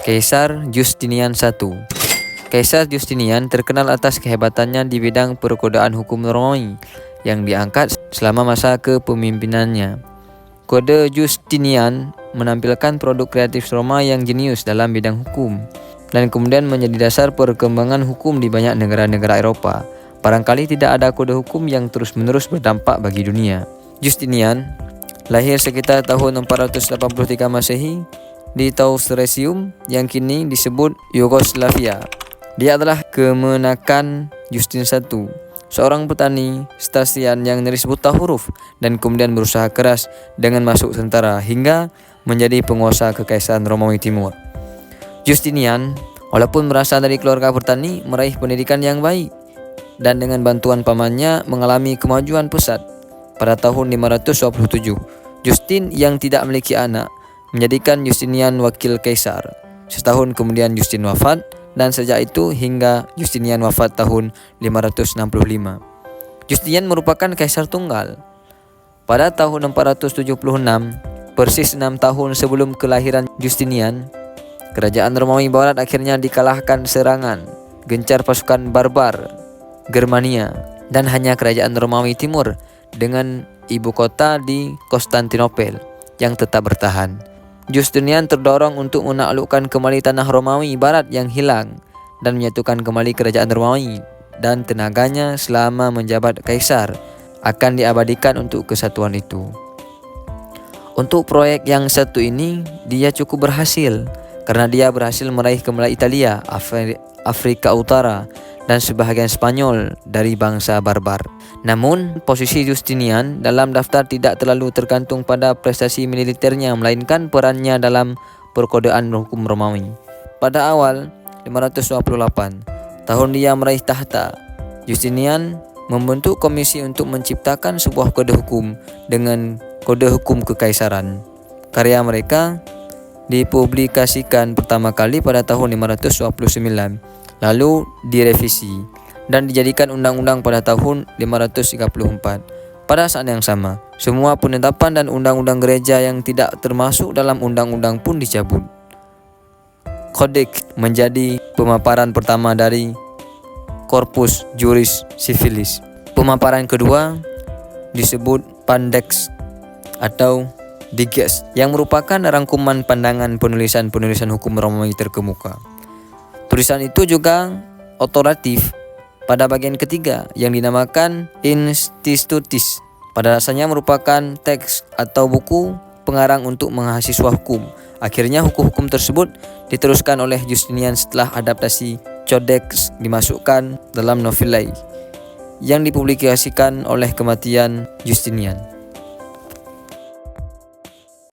Kaisar Justinian I. Kaisar Justinian terkenal atas kehebatannya di bidang perkodaan hukum Romawi yang diangkat selama masa kepemimpinannya. Kode Justinian menampilkan produk kreatif Roma yang jenius dalam bidang hukum dan kemudian menjadi dasar perkembangan hukum di banyak negara-negara Eropa. Barangkali tidak ada kode hukum yang terus-menerus berdampak bagi dunia. Justinian lahir sekitar tahun 483 Masehi di Tauresium yang kini disebut Yugoslavia. Dia adalah kemenakan Justin I, seorang petani Stasian yang nyaris buta huruf dan kemudian berusaha keras dengan masuk tentara hingga menjadi penguasa kekaisaran Romawi Timur. Justinian, walaupun berasal dari keluarga petani, meraih pendidikan yang baik dan dengan bantuan pamannya mengalami kemajuan pesat. Pada tahun 527, Justin yang tidak memiliki anak menjadikan Justinian wakil kaisar. Setahun kemudian Justin wafat, dan sejak itu hingga Justinian wafat tahun 565. Justinian merupakan kaisar tunggal. Pada tahun 476, persis 6 tahun sebelum kelahiran Justinian, kerajaan Romawi Barat akhirnya dikalahkan serangan gencar pasukan barbar Germania, dan hanya kerajaan Romawi Timur dengan ibu kota di Konstantinopel yang tetap bertahan. Justinian terdorong untuk menaklukkan kembali tanah Romawi Barat yang hilang dan menyatukan kembali kerajaan Romawi, dan tenaganya selama menjabat kaisar akan diabadikan untuk kesatuan itu. Untuk proyek yang satu ini dia cukup berhasil karena dia berhasil meraih kembali Italia, Afrika Utara, dan sebahagian Spanyol dari bangsa barbar. Namun, posisi Justinian dalam daftar tidak terlalu tergantung pada prestasi militernya, melainkan perannya dalam perkodaan hukum Romawi. Pada awal 528, tahun dia meraih tahta, Justinian membentuk komisi untuk menciptakan sebuah kode hukum dengan kode hukum kekaisaran. Karya mereka dipublikasikan pertama kali pada tahun 529. Lalu direvisi dan dijadikan undang-undang pada tahun 534. Pada saat yang sama, semua penetapan dan undang-undang gereja yang tidak termasuk dalam undang-undang pun dicabut. Codex menjadi pemaparan pertama dari Corpus Juris Civilis. Pemaparan kedua disebut Pandex atau Diges, yang merupakan rangkuman pandangan penulisan-penulisan hukum Romawi terkemuka. Tulisan itu juga otoratif pada bagian ketiga yang dinamakan Institutis. Pada dasarnya merupakan teks atau buku pengarang untuk mahasiswa hukum. Akhirnya hukum-hukum tersebut diteruskan oleh Justinian setelah adaptasi Codex dimasukkan dalam Novellae yang dipublikasikan oleh kematian Justinian.